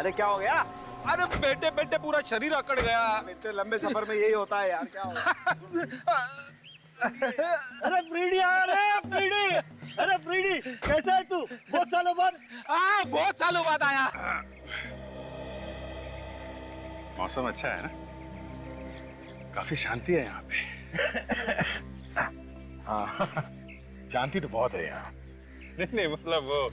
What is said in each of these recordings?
अरे क्या हो गया? अरे बैठे बैठे पूरा शरीर अकड़ गया। इतने लंबे सफर में यही होता है यार, क्या हो गया? अरे फ्रीडी यार, अरे फ्रीडी कैसा है तू? बहुत सालों बाद। बहुत सालों बाद आया। मौसम अच्छा है ना, काफी शांति है यहाँ पे। हाँ, शांति तो बहुत है यहाँ। नहीं नहीं, मतलब वो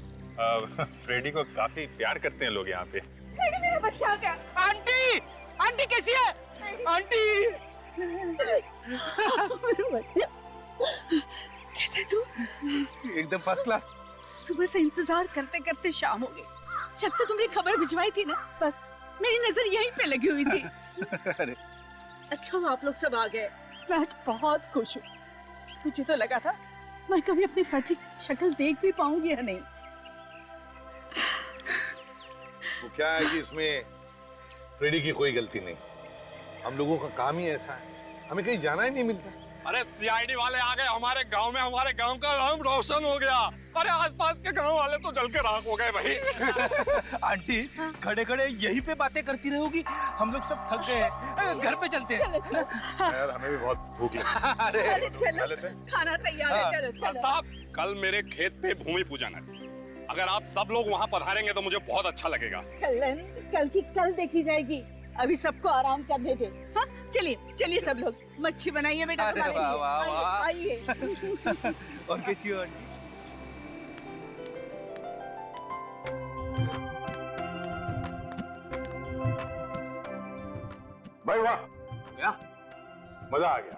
फ्रेडी को काफी प्यार करते हैं लोग यहाँ पे। फ्रेडी मेरा बच्चा क्या? आंटी, आंटी कैसी है? आंटी मेरा बच्चा कैसा है तू? एकदम फर्स्ट क्लास। सुबह से इंतजार करते करते शाम हो गई। जब से तुमने खबर भिजवाई थी ना, बस मेरी नजर यहीं पे लगी हुई थी। अरे अच्छा हुआ आप लोग सब आ गए। मैं आज बहुत खुश हूँ। मुझे तो लगा था मैं कभी अपनी फटी शक्ल देख भी पाऊंगी या नहीं। वो क्या है कि इसमें फ्रेडी की कोई गलती नहीं, हम लोगों का काम ही ऐसा है, हमें कहीं जाना ही नहीं मिलता। अरे सीआईडी वाले आ गए हमारे गांव में, हमारे गांव का नाम रोशन हो गया। अरे आसपास के गांव वाले तो जल के राख हो गए भाई। आंटी खड़े खड़े यहीं पे बातें करती रहोगी, हम लोग सब थक गए हैं, घर पे चलते हैं। चलो चलो। यार हमें भी बहुत भूख लगी। अरे चलो, खाना तैयार है, चलो चलो। साहब, कल मेरे खेत पे भूमि पूजन है। अगर आप सब लोग वहाँ पधारेंगे तो मुझे बहुत अच्छा लगेगा। कल की कल देखी जाएगी। अभी सबको आराम करने दे। हाँ चलिए चलिए सब लोग मच्छी बनाइए बेटा तुम्हारे लिए। वाह, वाह। आइए। और कैसी हो आंटी? भाई वाह, क्या मजा आ गया।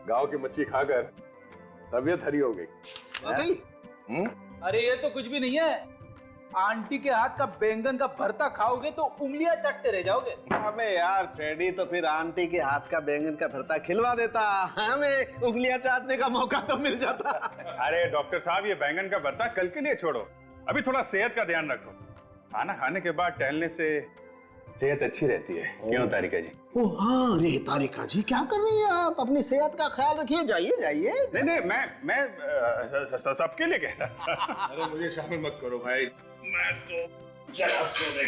गांव की मच्छी खाकर तबीयत हरी हो गई। अरे ये तो कुछ भी नहीं है, आंटी के हाथ का बैंगन का भरता खाओगे तो उंगलियां चटते रह जाओगे। अबे यार फ्रेडी तो फिर आंटी के हाथ का बैंगन का भरता खिलवा देता, हमें उंगलियां चाटने का मौका तो मिल जाता। अरे डॉक्टर साहब, ये बैंगन का भरता कल के लिए छोड़ो, अभी थोड़ा सेहत का ध्यान रखो। खाना खाने के बाद टहलने से सेहत अच्छी रहती है। क्यों तारिका जी? ओ हाँ, अरे तारिका जी क्या कर रही हैं आप? अपनी सेहत का ख्याल रखिए, जाइए जाइए। नहीं नहीं, मैं सबके लिए कह रहा था। अरे मुझे शामिल मत करो भाई, मैं तो जरा सोने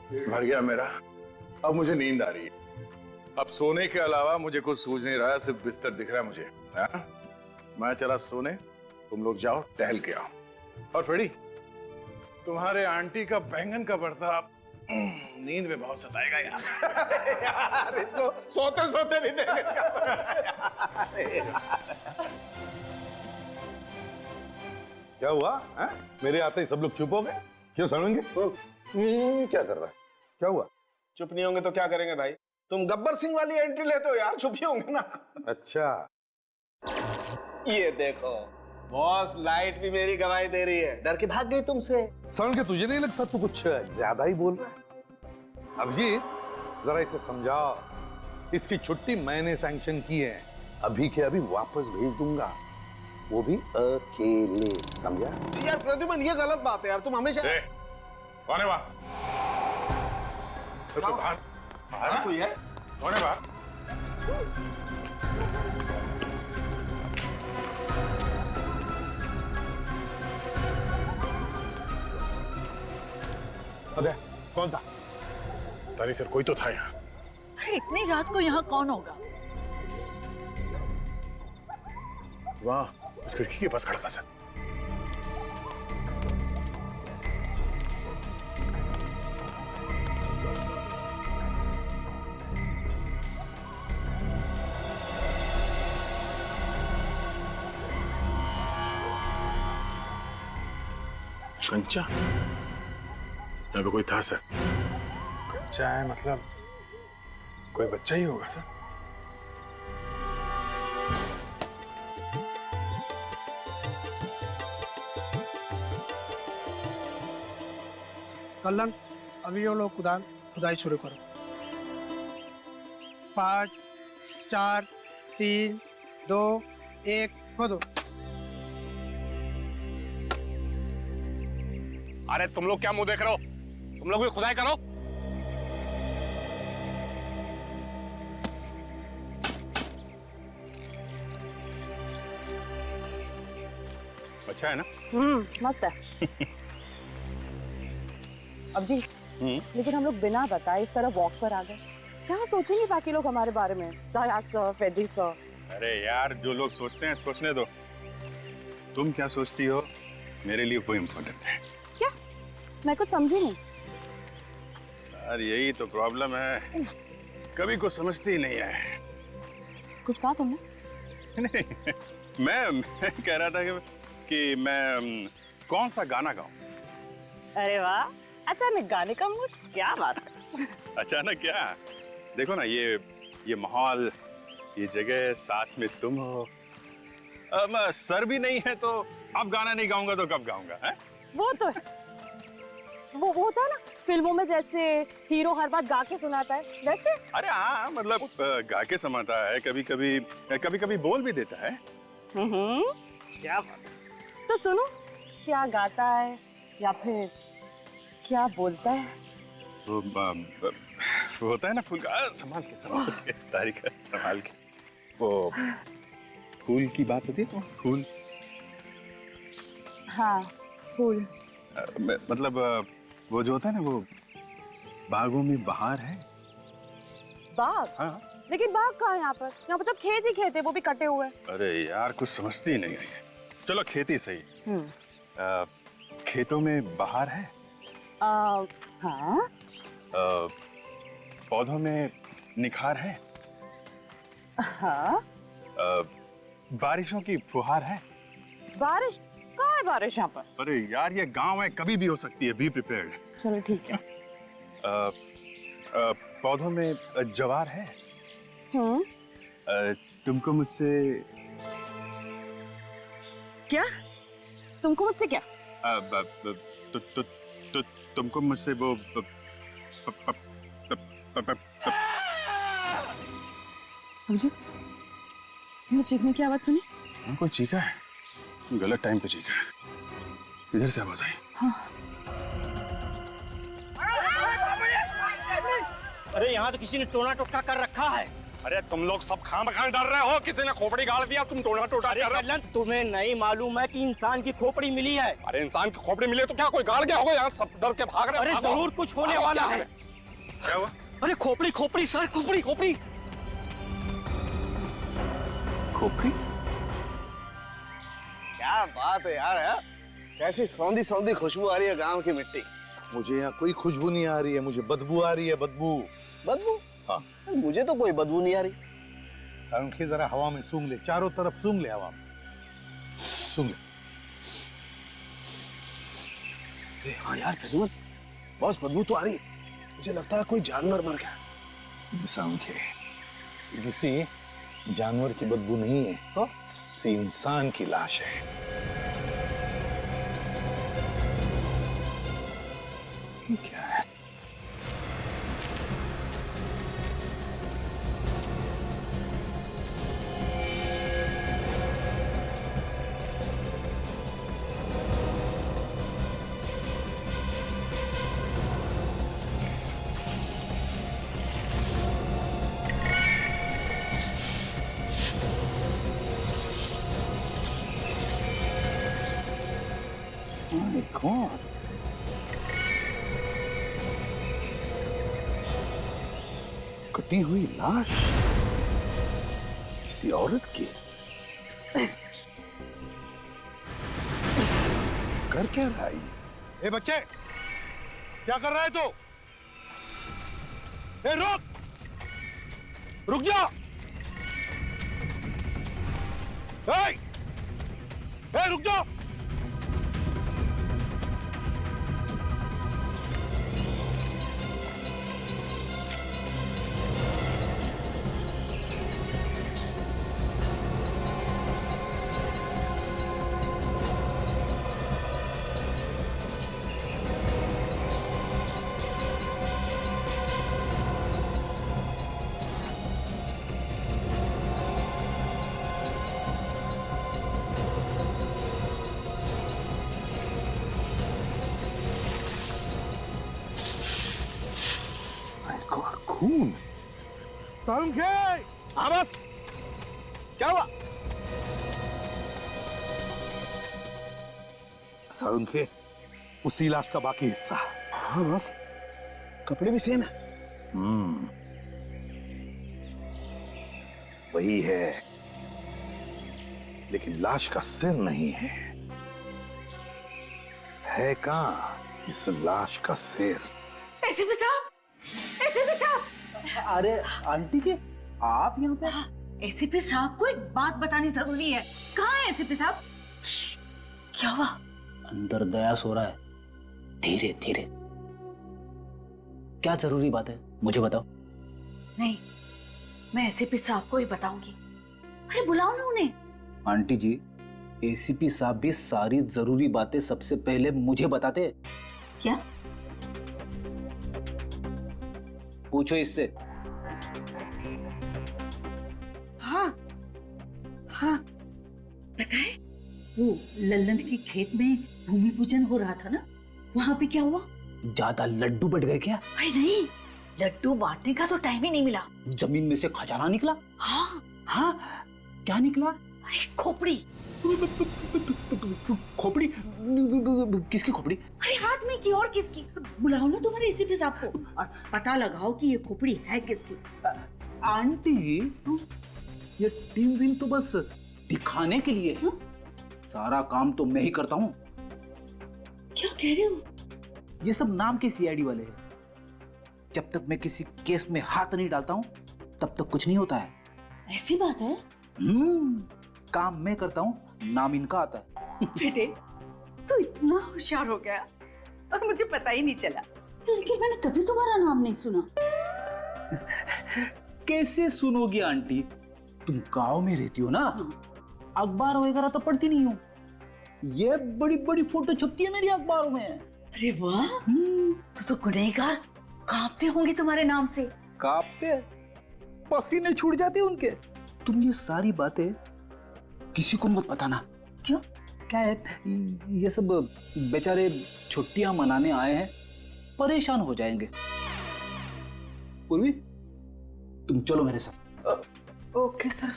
पेट भर गया मेरा, अब मुझे नींद आ रही है। अब सोने के अलावा मुझे कुछ सूझ नहीं रहा है, सिर्फ बिस्तर दिख रहा है मुझे। हाँ? मैं चला सोने, तुम लोग जाओ टहल के आओ। और फ्रेडी, तुम्हारे आंटी का बैंगन का भरता नींद में बहुत सताएगा यार। यार इसको सोते सोते भी बैंगन का क्या हुआ है? मेरे आते ही सब लोग चुप हो गए, क्यों समझेंगे? क्या कर रहा है, क्या हुआ? चुप नहीं होंगे तो क्या करेंगे भाई? तुम गब्बर सिंह वाली एंट्री लेते हो यार, चुप ही होंगे ना। अच्छा, ये देखो बॉस, लाइट भी मेरी गवाही दे रही है, डर के भाग गई तुमसे। समझ के तुझे नहीं लगता तू कुछ ज्यादा ही बोल रहा है? अभिजीत, जरा इसे समझाओ, इसकी छुट्टी मैंने सैंक्शन की है, अभी के अभी वापस भेज दूंगा, वो भी अकेले, समझा? यार प्रद्युमन, ये गलत बात है यार, तुम हमेशा। कौन है वहां? सब तो बाहर बाहर कोई है? कौन है बाहर? अबे कौन था? तारी सर, कोई तो था यहाँ। अरे इतनी रात को यहाँ कौन होगा? वहाँ इस खिड़की के पास खड़ा था सर। कंचा, यहाँ पे कोई था सर? कंचा है मतलब कोई बच्चा ही होगा सर। कल्याण, अभी ये लोग खुदाई शुरू करो। 5 4 3 2 1 खोदो। अरे तुम लोग क्या मुंह देख रहे हो? तुम लोग भी खुदाई करो। अच्छा है ना? मस्त है। अब जी लेकिन हम लोग बिना बताए इस तरह वॉक पर आ गए, क्या सोचेंगे बाकी लोग हमारे बारे में? दयाश सर, फेड्री सर। अरे यार, जो लोग सोचते हैं सोचने दो। तुम क्या सोचती हो मेरे लिए वो इम्पोर्टेंट है। क्या? मैं कुछ समझी नहीं। यार यही तो प्रॉब्लम है, कभी कुछ समझती ही नहीं है। कुछ कहा तुमने? नहीं, मैं कह रहा था कि मैं कौन सा गाना गाऊं। अरे वाह, अचानक गाने का मूड, क्या बात है। अचानक क्या? देखो ना, ये माहौल, ये जगह, साथ में तुम हो। सर भी नहीं है तो अब गाना नहीं गाऊंगा तो कब गाऊंगा है? वो तो है, वो होता है ना फिल्मों में, जैसे हीरो हर बात गा के सुनाता है वैसे। अरे हाँ, मतलब गा के समाता है, कभी कभी बोल भी देता है। क्या बात है। तो सुनो, क्या गाता है या फिर क्या बोलता है? वो होता है ना फूल का, संभाल के तारीख संभाल के, वो फूल की बात होती है तो फूल। हाँ, फूल। मतलब वो जो होता है ना, वो बागों में बहार है। बाग? हाँ। लेकिन बाग कहाँ है यहाँ पर? यहाँ पर तो खेत ही खेत है, वो भी कटे हुए। अरे यार, कुछ समझती ही नहीं है। चलो खेती सही। खेतों में बहार है। हाँ। पौधों में निखार है। हाँ। बारिशों की फुहार है। बारिश? कहाँ है बारिश यहाँ पर? अरे यार, ये गांव है, कभी भी हो सकती है, बी प्रिपेयर्ड। चलो ठीक है। पौधों में जवार है। तुमको मुझसे क्या? तुमको मुझसे क्या? तुमको मुझसे वो समझे? तुमने चीखने की आवाज सुनी? कोई चीखा है? गलत टाइम पे चीखा है। इधर से आवाज आई। हाँ। अरे यहाँ तो किसी ने टोना टोटका कर रखा है। अरे तुम लोग सब खामखा डर रहे हो, किसी ने खोपड़ी गाड़ दिया, तुम टोना टोटा कर रहे हो। तुम्हें नहीं मालूम है कि इंसान की खोपड़ी मिली है? अरे इंसान की खोपड़ी मिली तो क्या कोई गाड़ गया होगा? यहाँ सब डर के भाग रहे हो। अरे जरूर कुछ होने वाला है। क्या हुआ? अरे खोपड़ी खोपड़ी सर, खोपड़ी खोपड़ी खोपड़ी? क्या बात है यार, है? कैसी सौंधी सौंधी खुशबू आ रही है गांव की मिट्टी। मुझे यहाँ कोई खुशबू नहीं आ रही है, मुझे बदबू आ रही है, बदबू। बदबू? हाँ। मुझे तो कोई बदबू नहीं आ रही। सारंगी जरा हवा में सूंघ ले, चारों तरफ सूंघ ले, हवा में सूंघ ले। अरे हाँ यार प्रद्युमन, बहुत बदबू तो आ रही है। मुझे लगता है कोई जानवर मर गया। सारंगी, किसी जानवर की बदबू नहीं है, तो किसी इंसान की लाश है। ये क्या है? कौन? कटी हुई लाश किसी औरत की। कर क्या रहा है ये? ए बच्चे, क्या कर रहा है तू? ए रुक जा। ए रुक जा। खून? सारंगी! हाँ बस, क्या हुआ? सारंगी, उसी लाश का बाकी हिस्सा। हाँ बॉस, कपड़े भी सेम है। वही है, लेकिन लाश का सिर नहीं है। है कहां इस लाश का सिर? एसीपी साहब, एसीपी साहब। अरे आंटी जी, आप यहाँ पे? एसीपी साहब को एक बात बतानी जरूरी है। कहाँ है एसीपी साहब? क्या हुआ? अंदर दया सो रहा है। धीरे धीरे। क्या जरूरी बात है, मुझे बताओ। नहीं, मैं एसीपी साहब को ही बताऊंगी। अरे बुलाओ ना उन्हें। आंटी जी, एसीपी साहब भी सारी जरूरी बातें सबसे पहले मुझे बताते। क्या? पूछो इससे। हाँ हाँ, पता है वो लल्लन के खेत में भूमि पूजन हो रहा था ना, वहां पे क्या हुआ? ज्यादा लड्डू बढ़ गए क्या? अरे नहीं, लड्डू बांटने का तो टाइम ही नहीं मिला। जमीन में से खजाना निकला? हाँ हाँ, क्या निकला? अरे खोपड़ी। खोपड़ी? किसकी खोपड़ी? अरे आदमी की और किसकी? बुलाओ ना तुम्हारे एसीपी साहब को और पता लगाओ कि ये खोपड़ी है किसकी। आंटी, ये टीम विन तो बस दिखाने के लिए है। सारा काम तो मैं ही करता हूँ। क्या कह रहे हो? ये सब नाम के सीआईडी वाले हैं। जब तक मैं किसी केस में हाथ नहीं डालता हूँ तब तक कुछ नहीं होता है। ऐसी बात है? काम मैं करता हूँ, नाम इनका आता है। बेटे, तू इतना होशियार हो गया और मुझे पता ही नहीं चला। लेकिन मैंने कभी तुम्हारा नाम नहीं सुना। कैसे सुनोगी आंटी? तुम गांव में रहती हो ना, अखबार वगैरह तो पढ़ती नहीं हो। ये बड़ी बड़ी फोटो छपती है मेरी अखबारों में। अरे वाह, तो गुनहगार कांपते होंगे तुम्हारे नाम से। कांपते? पसीने छूट जाते उनके। तुम ये सारी बातें किसी को मत बताना। क्यों? क्या है, ये सब बेचारे छुट्टियां मनाने आए हैं, परेशान हो जाएंगे। पूर्वी, तुम चलो मेरे साथ। Okay sir.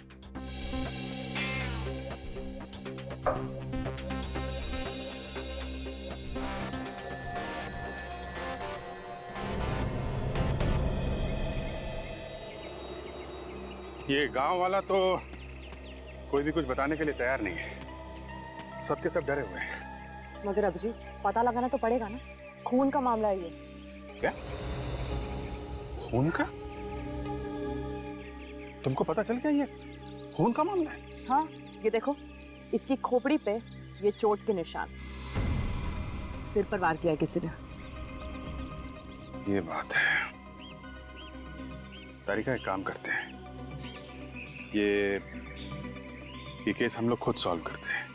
ये गांव वाला तो कोई भी कुछ बताने के लिए तैयार नहीं है। सबके सब डरे हुए हैं। मगर अभिजीत, पता लगाना तो पड़ेगा ना, खून का मामला है ये। क्या? खून का? तुमको पता चल गया ये खून का मामला है? हाँ, ये देखो, इसकी खोपड़ी पे ये चोट के निशान। सिर पर वार किया है किसी ने। ये बात है। तारिका, एक काम करते हैं, ये केस हम लोग खुद सॉल्व करते हैं।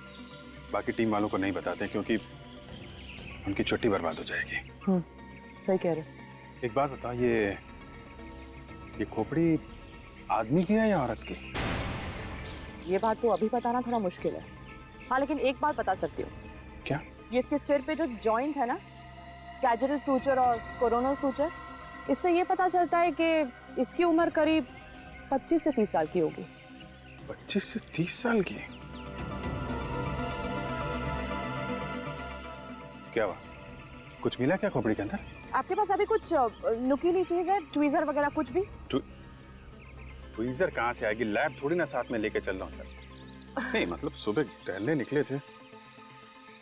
बाकी टीम वालों को नहीं बताते क्योंकि उनकी छुट्टी बर्बाद हो जाएगी। सही कह रहे। एक बात बताओ, ये खोपड़ी आदमी की है या औरत की? ये बात तो अभी बताना थोड़ा मुश्किल है। हाँ, लेकिन एक बात बता सकती हूँ। क्या? ये इसके सिर पे जो जॉइंट है ना, सैजिटल सूचर और कोरोनल सूचर, इससे ये पता चलता है कि इसकी उम्र करीब 25 से 30 साल की होगी। 25 से 30 साल की? क्या हुआ? कुछ मिला क्या खोपड़ी के अंदर? आपके पास अभी कुछ नुकीली चीज है, ट्वीजर वगैरह कुछ भी? ट्वीजर कहाँ से आएगी? लैब थोड़ी ना साथ में लेके चल रहा हूँ सर। नहीं, मतलब सुबह टहलने निकले थे।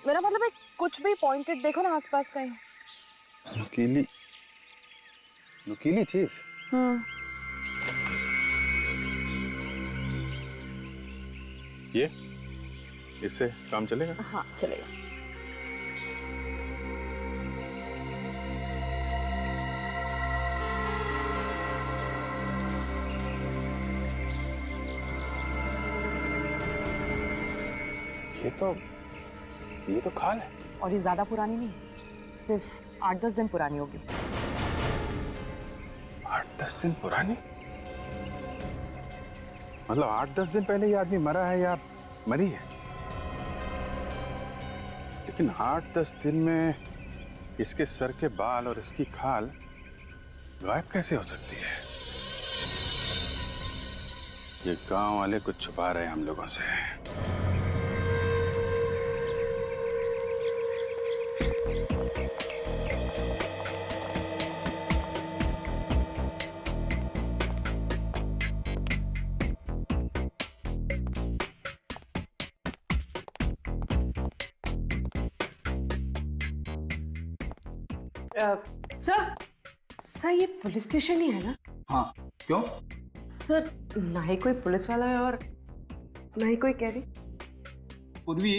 मेरा मतलब है कुछ भी पॉइंटेड देखो ना आसपास कहीं। नुकीली चीज? ये इससे काम चलेगा? हाँ, चलेगा। ये तो खाल है। और ये ज्यादा पुरानी नहीं, सिर्फ 8-10 दिन पुरानी होगी। 8-10 दिन पुरानी? मतलब 8-10 दिन पहले ये आदमी मरा है या मरी है? लेकिन 8-10 दिन में इसके सर के बाल और इसकी खाल गायब कैसे हो सकती है? ये गांव वाले कुछ छुपा रहे हैं हम लोगों से। सर ये पुलिस स्टेशन ही है ना? हाँ, क्यों? सर ना ही कोई पुलिस वाला है और ना ही कोई कैदी। पूर्वी,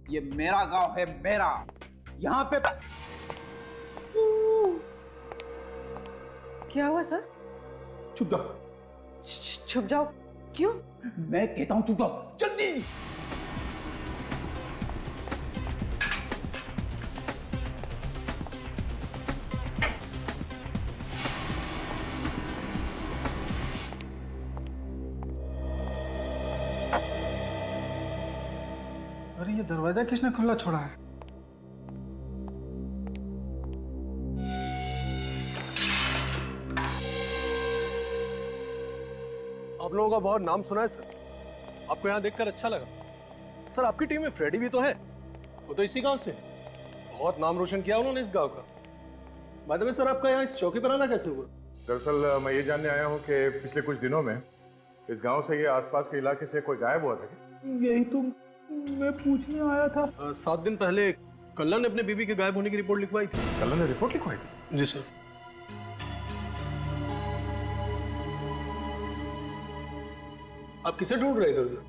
ये मेरा गांव है, मेरा। यहाँ पे क्या हुआ सर? चुप जाओ। छुप जाओ? क्यों? मैं कहता हूँ चुप जाओ, जल्दी। अरे ये दरवाजा किसने खुला छोड़ा है? आप लोगों का बहुत नाम सुना है सर। आपको यहाँ देखकर अच्छा लगा। सर आपकी टीम में फ्रेडी भी तो है, वो तो इसी गांव से है। बहुत नाम रोशन किया उन्होंने इस गांव का। बाद में सर आपका यहाँ इस चौकी पर आना कैसे हुआ? दरअसल मैं ये जानने आया हूँ कि पिछले कुछ दिनों में इस गांव से ये आसपास के इलाके से कोई गायब हुआ था क्या? यही तो मैं पूछने आया था। 7 दिन पहले कल्ला ने अपने बीबी के गायब होने की रिपोर्ट लिखवाई थी। कल्ला ने रिपोर्ट लिखवाई थी? जी सर। आप किसे ढूंढ रहे इधर उधर?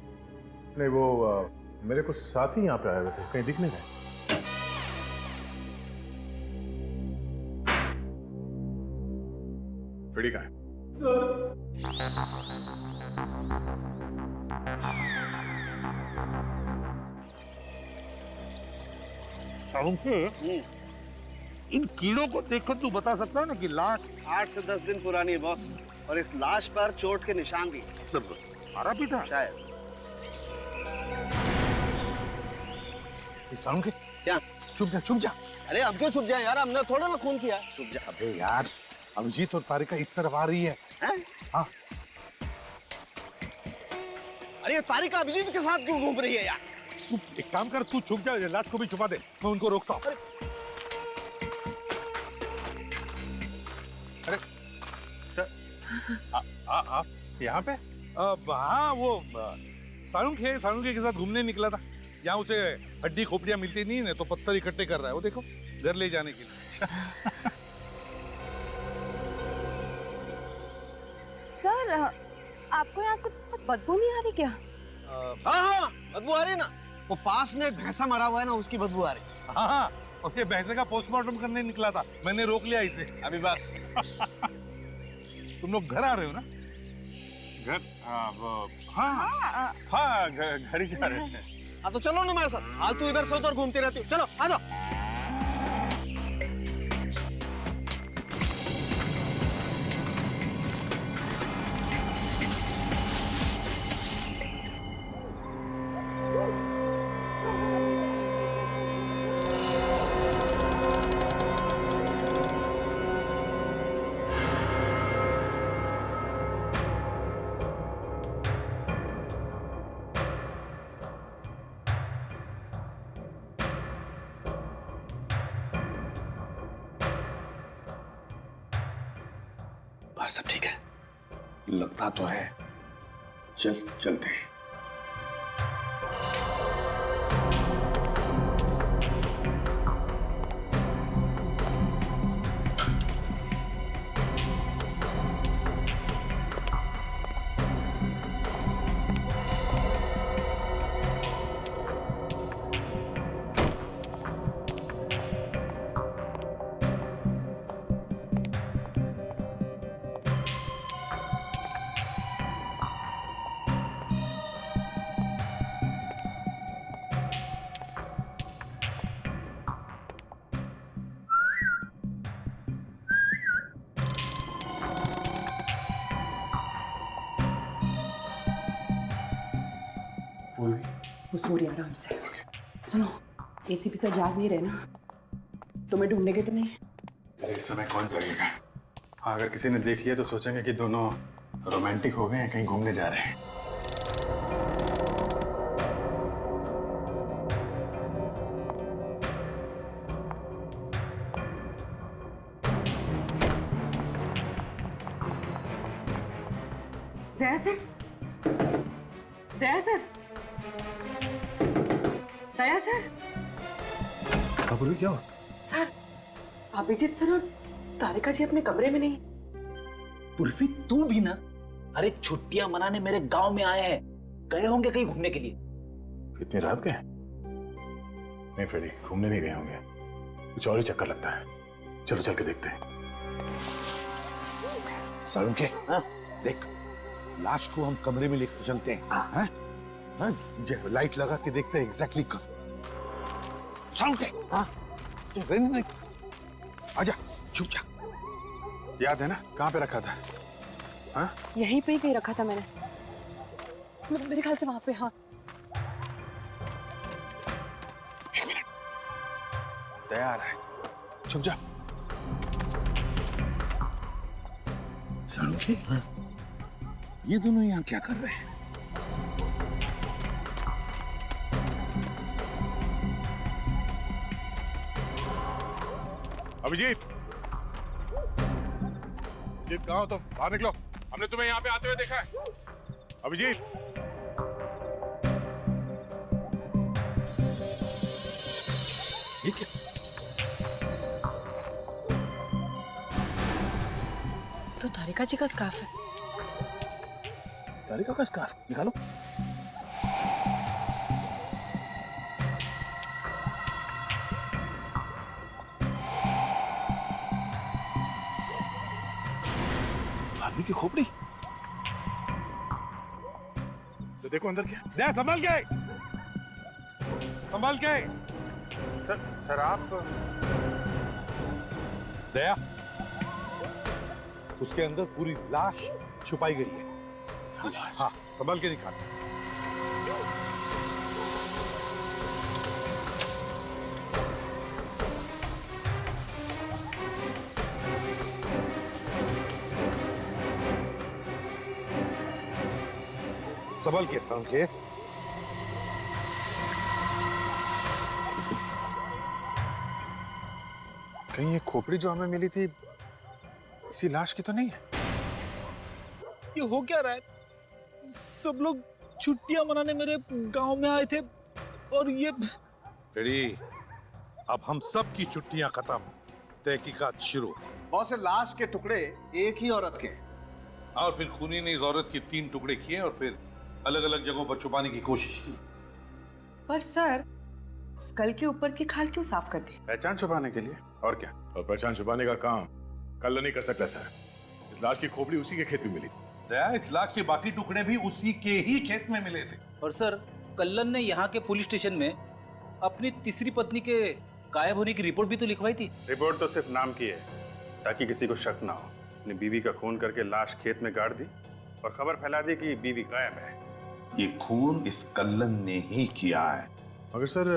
नहीं, वो मेरे कुछ साथी यहाँ पे आए हुए थे, कहीं दिख नहीं गए। फ्रेडी कहाँ है? इन कीड़ों को देखकर तू बता सकता है ना कि लाश 8 से 10 दिन पुरानी है बॉस, और इस लाश पर चोट के निशान भी मारा पीटा शायद। साउंड के क्या? चुप जा। अरे अब क्यों चुप जाए यार, हमने थोड़ा ना खून किया। चुप जा। अबे यार, अभिजीत और तारिका इस तरफ आ रही है। हाँ। अरे तारिका अभिजीत के साथ क्यों घूम रही है यार? तू एक काम कर, तू छुप जा, लाश को भी छुपा दे, मैं उनको रोकता हूँ। अरे सर, आप यहाँ पे? हाँ, वो साळुंखे के साथ घूमने निकला था। यहाँ उसे हड्डी खोपड़ियाँ मिलती नहीं है, तो पत्थर इकट्ठे कर रहा है, वो देखो, घर ले जाने के लिए। सर आपको यहाँ से बदबू नहीं आ रही क्या? हाँ बदबू आ रही ना। वो पास में एक भैंसा मरा हुआ है ना, उसकी बदबू आ रही। हाँ, और ये भैंसे का पोस्टमार्टम करने निकला था, मैंने रोक लिया इसे। अभी बस। तुम लोग घर आ रहे हो ना? घर? हाँ, घर ही जा रहे थे। हाँ तो चलो ना मेरे साथ। हाल तू इधर से उधर घूमती रहती हो, चलो आ जाओ। बाहर सब ठीक है? लगता तो है। चलते हैं। वो सो रही आराम से। सुनो, एसीपी सर जाग नहीं रहे ना, तुम्हें ढूंढेंगे तो नहीं? अरे इस समय कौन जागेगा? हाँ, अगर किसी ने देख लिया तो सोचेंगे कि दोनों रोमांटिक हो गए हैं, कहीं घूमने जा रहे हैं। दया सर, दया सर, दया सर। बोलो क्या हुआ? सर अभिजीत सर और तारिका जी अपने कमरे में नहीं। पूर्वी तू भी ना, अरे छुट्टियां मनाने मेरे गांव में आए हैं, गए होंगे कहीं घूमने के लिए। इतनी रात गए? नहीं फ्रेडी, घूमने नहीं गए होंगे, कुछ और ही चक्कर लगता है। चलो चल के देखते हैं। सालुंखे, देख, लाश को हम कमरे में लेकर चलते हैं। हाँ? लाइट लगा के देखते हैं एग्जैक्टली कब। सालुंखे, आजा, छुप जा। याद है ना कहाँ पे रखा था? हाँ? यहीं पे ही रखा था मैंने, मेरे ख्याल से वहां पे। हाँ, एक मिनट, तैयार है, छुप जा। सालुंखे, ये दोनों यहाँ क्या कर रहे हैं? अभिजीत, अभिजीत कहाँ हो तुम? बाहर निकलो, हमने तुम्हें यहाँ पे आते हुए देखा है। अभिजीत, ये क्या? तो तारिका जी का स्कार्फ है। तारिका का स्कार्फ निकालो। आदमी की खोपड़ी। तो देखो अंदर क्या। दे, संभाल के, संभाल के। सर आप दया, उसके अंदर पूरी लाश छुपाई गई है। हाँ, संभाल के निकाल। संभाल के, संभाल के। कहीं ये खोपड़ी जो हमें मिली थी इसी लाश की तो नहीं है? ये हो क्या रहा है? सब लोग छुट्टियां मनाने मेरे गांव में आए थे और ये फ्रेडी, अब हम सब की छुट्टियां खत्म, तहकीकात शुरू। बहुत से लाश के टुकड़े एक ही औरत के। और फिर खूनी ने इस औरत के 3 टुकड़े किए और फिर अलग अलग जगहों पर छुपाने की कोशिश की। पर सर, स्कल के ऊपर की खाल क्यों साफ कर दी? पहचान छुपाने के लिए, और क्या। और पहचान छुपाने का काम कल नहीं कर सकता सर। इस लाश की खोपड़ी उसी के खेत में मिली। दया, इस लाश के बाकी टुकड़े भी उसी के ही खेत में मिले थे। और सर, कल्लन ने यहाँ के पुलिस स्टेशन में अपनी तीसरी पत्नी के गायब होने की रिपोर्ट भी तो लिखवाई थी। रिपोर्ट तो सिर्फ नाम की है ताकि किसी को शक ना हो। अपनी बीवी का खून करके लाश खेत में गाड़ दी और खबर फैला दी कि बीवी गायब है। ये खून इस कल्लन ने ही किया है। मगर सर,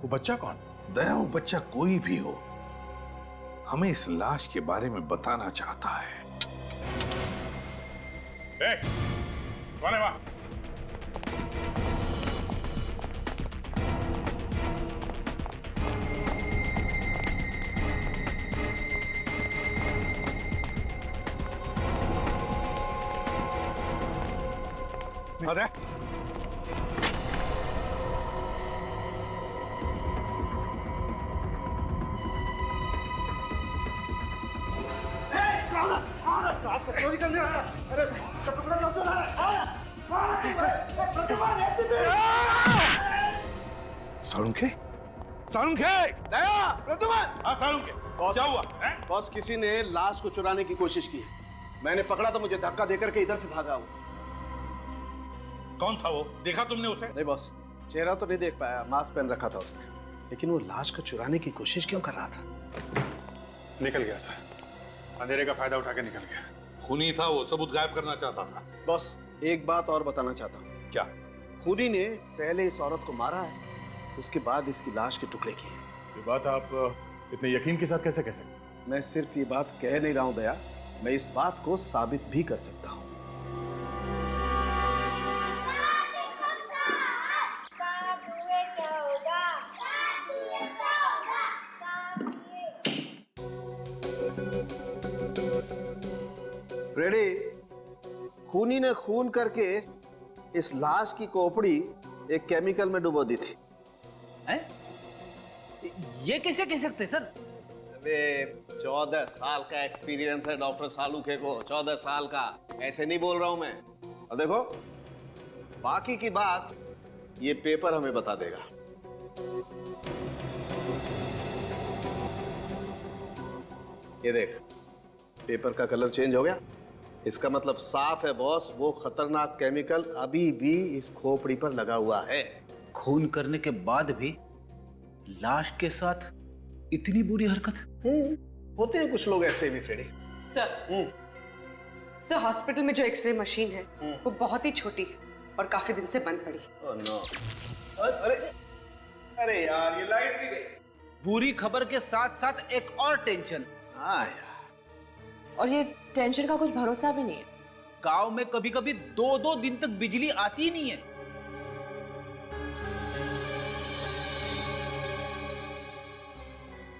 वो बच्चा कौन? दया, वो बच्चा कोई भी हो, हमें इस लाश के बारे में बताना चाहता है। कौन है वहां? अरे सालुंखे, सालुंखे, दया, प्रद्युमन! हाँ सालुंखे, क्या हुआ? बॉस, किसी ने लाश को चुराने की कोशिश की है। मैंने पकड़ा तो मुझे धक्का देकर के इधर से भागा वो। कौन था वो? देखा तुमने उसे? नहीं बॉस, चेहरा तो नहीं देख पाया, मास्क पहन रखा था उसने। लेकिन वो लाश को चुराने की कोशिश क्यों कर रहा था? निकल गया सर, अंधेरे का फायदा उठा के निकल गया। खूनी था वो, सबूत गायब करना चाहता था। बॉस, एक बात और बताना चाहता हूँ। क्या? खूनी ने पहले इस औरत को मारा है, उसके बाद इसकी लाश के टुकड़े किए। ये बात आप इतने यकीन के साथ कैसे कह सकते? मैं सिर्फ ये बात कह नहीं रहा हूं दया, मैं इस बात को साबित भी कर सकता हूं। रेडी, खूनी ने खून करके इस लाश की खोपड़ी एक केमिकल में डुबो दी थी। हैं? ये कैसे कह सकते सर? अरे 14 साल का एक्सपीरियंस है डॉक्टर सालूखे को, 14 साल का। ऐसे नहीं बोल रहा हूं मैं। और देखो बाकी की बात ये पेपर हमें बता देगा। ये देख, पेपर का कलर चेंज हो गया। इसका मतलब साफ है बॉस, वो खतरनाक केमिकल अभी भी इस खोपड़ी पर लगा हुआ है। खून करने के बाद भी लाश के साथ इतनी बुरी हरकत। होते हैं कुछ लोग ऐसे भी फ्रेडी। सर हॉस्पिटल में जो एक्सरे मशीन है वो बहुत ही छोटी है और काफी दिन से बंद पड़ी। Oh no. अरे अरे यार, ये लाइट भी गई। बुरी खबर के साथ साथ एक और टेंशन। हाँ यार, और ये टेंशन का कुछ भरोसा भी नहीं है। गांव में कभी कभी 2-2 दिन तक बिजली आती ही नहीं है।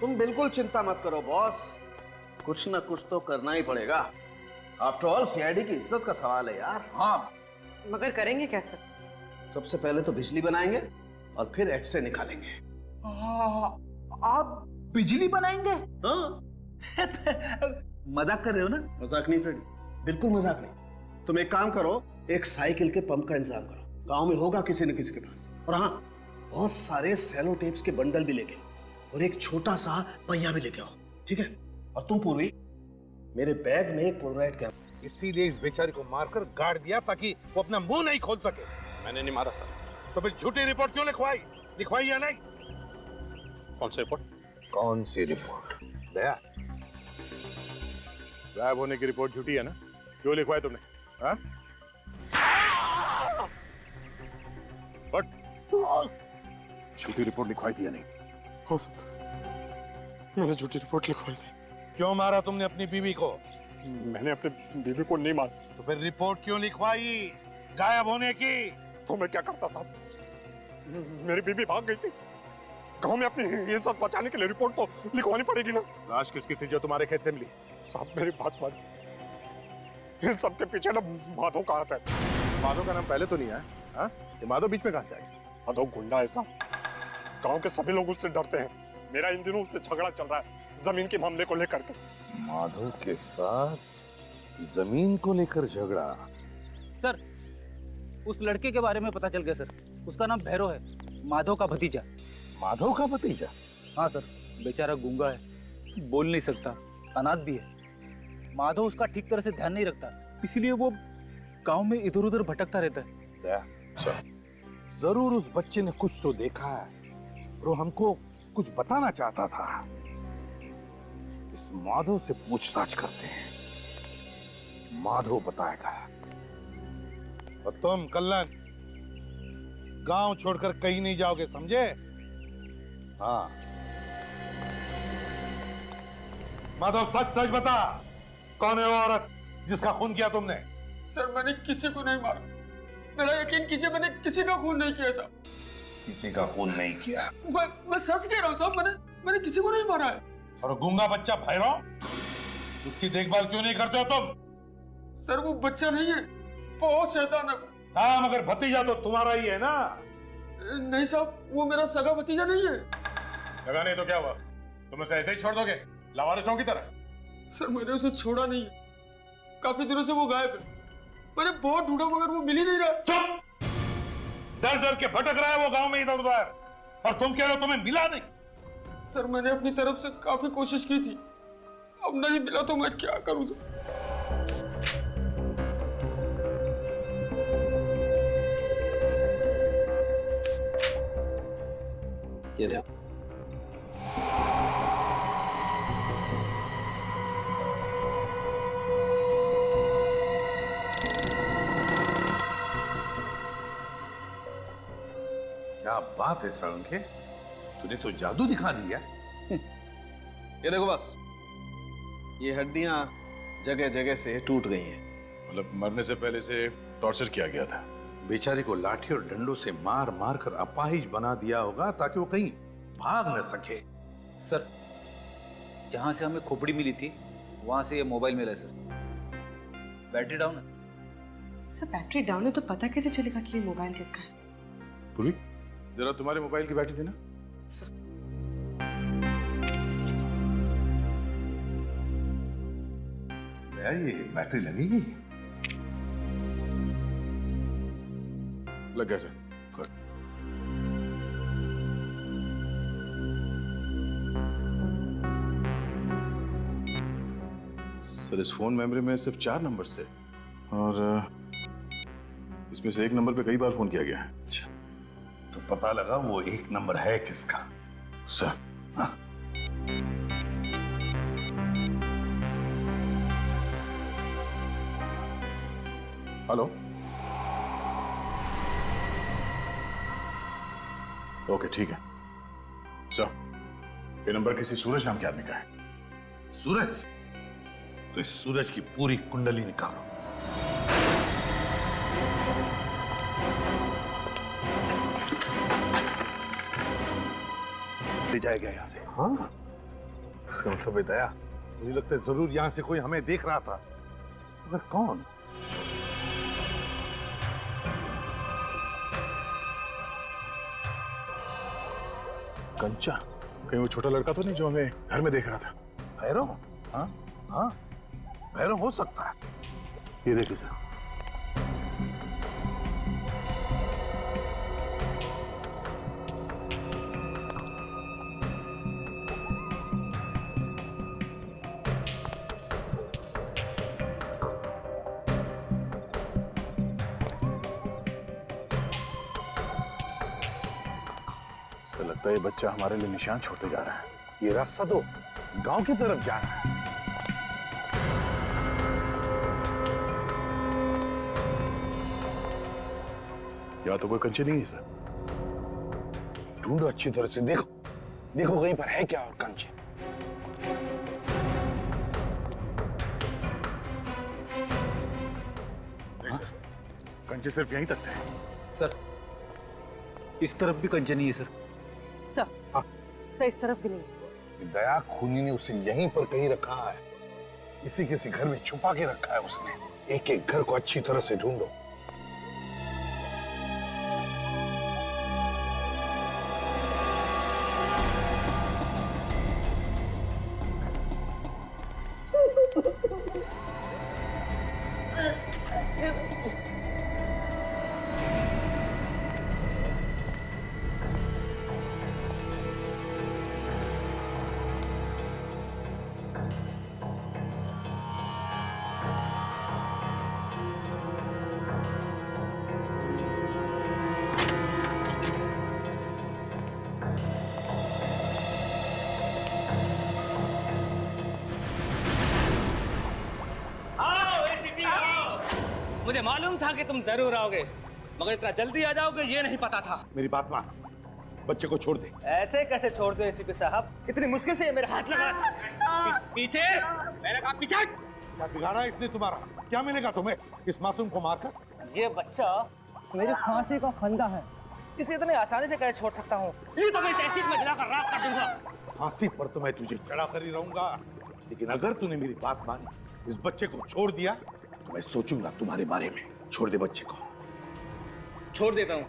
तुम बिल्कुल चिंता मत करो बॉस, कुछ ना कुछ तो करना ही पड़ेगा। आफ्टर ऑल सीआईडी की इज्जत का सवाल है यार। हाँ, मगर करेंगे कैसे? सबसे पहले तो बिजली बनाएंगे और फिर एक्सरे निकालेंगे। आप बिजली बनाएंगे? हाँ। मजाक कर रहे हो ना? मजाक नहीं फ्रेडी, बिल्कुल मजाक नहीं। तुम एक काम करो, एक साइकिल के पंप का इंतजाम करो, गांव में होगा किसी न किसी के पास। और हाँ, बहुत सारे सेलो टेप्स के बंडल भी लेके आओ और एक छोटा सा पहिया भी लेके आओ, ठीक है? और तुम पूर्वी, मेरे बैग में एक पोलराइड कैमरा। इसीलिए इस बेचारे को मारकर गाड़ दिया ताकि वो अपना मुंह नहीं खोल सके। मैंने नहीं मारा सर। तो फिर झूठी रिपोर्ट क्यों लिखवाई? लिखवाई या नहीं? कौन सी रिपोर्ट? कौन सी रिपोर्ट? दया, गायब होने की रिपोर्ट झूठी है ना? क्यों लिखवाई तुमने? हाँ? झूठी रिपोर्ट लिखवाई थी या नहीं? हो सकता है मैंने झूठी रिपोर्ट लिखवाई थी। क्यों मारा तुमने अपनी बीवी को? मैंने अपने बीवी को नहीं मारा। तो फिर रिपोर्ट क्यों लिखवाई गायब होने की? तो मैं क्या करता साहब, मेरी बीवी भाग गई थी। गांव में अपनी इज्जत बचाने के लिए रिपोर्ट तो लिखवानी पड़ेगी ना। लाश किसकी थी जो तुम्हारे खेत से मिली? साहब मेरी बात मान, इन सबके पीछे ना माधव का हाथ है। इस माधव का नाम पहले तो नहीं आया। हाँ? ये माधव बीच में कहां से आया? माधव गुंडा है साहब, गांव के सभी लोग उससे डरते हैं। मेरा इन दिनों उससे झगड़ा चल रहा है जमीन के मामले को लेकर के। माधव के साथ जमीन को लेकर झगड़ा? सर, उस लड़के के बारे में पता चल गया सर। उसका नाम भैरव है, माधव का भतीजा। माधव का भतीजा? हाँ सर, बेचारा गूंगा है, बोल नहीं सकता, अनाथ भी है। माधव उसका ठीक तरह से ध्यान नहीं रखता, इसीलिए वो गांव में इधर उधर भटकता रहता है। दया, जरूर उस बच्चे ने कुछ तो देखा है और वो हमको कुछ बताना चाहता था। इस माधव से पूछताछ करते हैं, माधव बताएगा। और तुम कल्लन गांव छोड़कर कहीं नहीं जाओगे, समझे? हाँ। माधव, सच सच बता, कौन है वो औरत जिसका खून किया तुमने? सर मैंने किसी को नहीं मारा, मेरा यकीन कीजिए, मैंने किसी का खून नहीं किया साहब। किसी का खून नहीं किया? मैं सच कह रहा हूँ साहब, मैंने किसी को नहीं मारा है। और गूंगा बच्चा भैरव, उसकी देखभाल क्यों नहीं करते हो तुम? सर वो बच्चा नहीं है, बहुत शैतान है। हाँ, मगर भतीजा तो तुम्हारा ही है ना? नहीं साहब, वो मेरा सगा भतीजा नहीं है। सगा नहीं तो क्या हुआ? तुम उसे ऐसे ही छोड़ दोगे लावारिसों की तरह? सर मैंने उसे छोड़ा नहीं है, काफी दिनों से वो गायब है। मैंने बहुत ढूंढा मगर वो मिल ही नहीं रहा। चुप! डर डर के भटक रहा है वो गांव में इधर उधर, और तुम कह रहे हो तुम्हें मिला नहीं? सर मैंने अपनी तरफ से काफी कोशिश की थी, अब नहीं मिला तो मैं क्या करूं? ये देखो, क्या बात है साळुंखे, तूने तो जादू दिखा दिया। ये देखो बस, ये हड्डियां जगह जगह से टूट गई हैं। मतलब मरने से पहले से टॉर्चर किया गया था। बेचारे को लाठी और डंडों से मार मार कर अपाहिज बना दिया होगा ताकि वो कहीं भाग न सके। सर, जहां से हमें खोपड़ी मिली थी वहां से ये मोबाइल मिला है सर। बैटरी डाउन है। सर बैटरी डाउन है तो पता कैसे चलेगा कि ये मोबाइल किसका है? पूर्वी, जरा तुम्हारे मोबाइल की बैटरी देना। सर दया, ये बैटरी लगेगी? लग गया सर। सर इस फोन मेमोरी में सिर्फ 4 नंबर से और इसमें से एक नंबर पे कई बार फोन किया गया है। अच्छा, तो पता लगा वो एक नंबर है किसका? सर हाँ? हेलो, ओके ठीक है सर। ये नंबर किसी सूरज नाम के आदमी का है। सूरज? तो इस सूरज की पूरी कुंडली निकालो। ले जाएगा यहाँ से। हाँ, इसका मतलब है दया, मुझे लगता है जरूर यहाँ से कोई हमें देख रहा था, मगर कौन? कंचा, कहीं वो छोटा लड़का तो नहीं जो हमें घर में देख रहा था? भैरव? हाँ हाँ, भैरव हो सकता है। ये देखिए सर, लगता है ये बच्चा हमारे लिए निशान छोड़ते जा रहा है। ये रास्ता तो गांव की तरफ जा रहा है। या तो कोई कंचे नहीं है सर। ढूंढो अच्छी तरह से, देखो देखो कहीं पर है क्या और कंचे। नहीं सर, कंचे सिर्फ यहीं तक थे। सर इस तरफ भी कंचे नहीं है सर। सर इस तरफ भी नहीं। दया, खूनी ने उसे यहीं पर कहीं रखा है, किसी घर में छुपा के रखा है उसने। एक एक घर को अच्छी तरह से ढूंढो। मुझे मालूम था कि तुम जरूर आओगे, मगर इतना जल्दी आ जाओगे ये नहीं पता था। मेरी बात मान, बच्चे को छोड़ दे। ऐसे कैसे छोड़ दो एसीपी साहब? इतनी मुश्किल से ये मेरे हाथ लगा। पीछे, मैंने कहा पीछे। क्या बिगाड़ा इसने तुम्हारा? क्या मिलेगा तुम्हें इस मासूम को मारकर? ये बच्चा मेरी फांसी का फंदा है, इसे इतने आसानी से कैसे छोड़ सकता हूँ? ये तो मैं इस एसिड में जलाकर राख कर दूंगा। फांसी पर तो मैं तुझे चढ़ा कर ही रहूंगा, लेकिन अगर तूने मेरी बात मानी, इस बच्चे को छोड़ दिया, तो मैं सोचूंगा तुम्हारे बारे में। छोड़ दे बच्चे को। छोड़ देता हूँ,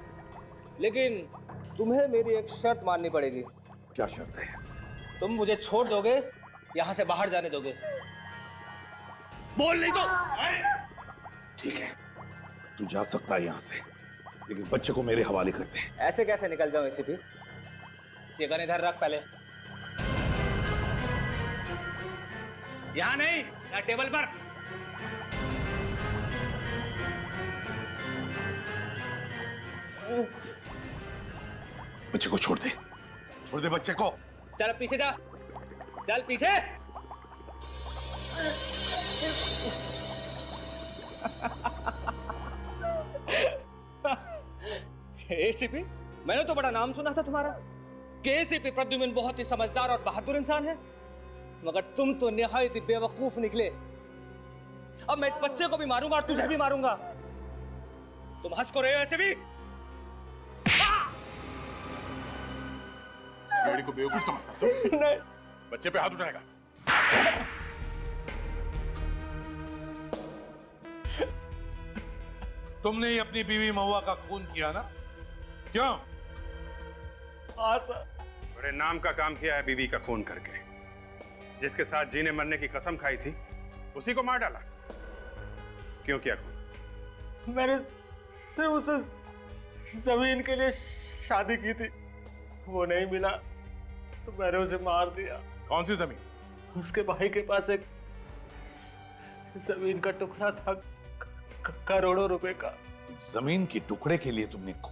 लेकिन तुम्हें मेरी एक शर्त माननी पड़ेगी। क्या शर्त है? तुम मुझे छोड़ दोगे, यहाँ से बाहर जाने दोगे? बोल नहीं तो। ठीक है, तू जा सकता है यहाँ से, लेकिन बच्चे को मेरे हवाले कर दे। ऐसे कैसे निकल जाऊं एसीपी? ये गन इधर रख पहले। यहाँ नहीं, यहाँ टेबल पर। बच्चे को छोड़ दे, छोड़ दे बच्चे को। चल पीछे जा, चल पीछे। एसीपी, मैंने तो बड़ा नाम सुना था तुम्हारा कि एसीपी प्रद्युम्न बहुत ही समझदार और बहादुर इंसान है, मगर तुम तो निहायत ही बेवकूफ निकले। अब मैं इस बच्चे को भी मारूंगा और तुझे भी मारूंगा। तुम हंस को रहे हो ऐसे भी? बेड़ी को बेवकूफ समझता है? नहीं। बच्चे पे हाथ उठाएगा? तुमने ही अपनी बीवी महुआ का खून किया ना? क्यों? हाँ सर। बड़े नाम का काम किया है बीवी का खून करके। जिसके साथ जीने मरने की कसम खाई थी, उसी को मार डाला? क्यों किया खून? मैंने सिर्फ उसे जमीन के लिए शादी की थी, वो नहीं मिला तो मैंने उसे मार दिया। कौन सी जमीन? उसके भाई के पास एक जमीन का टुकड़ा था, करोड़ों रुपए का। जमीन के टुकड़े के लिए तुमने खून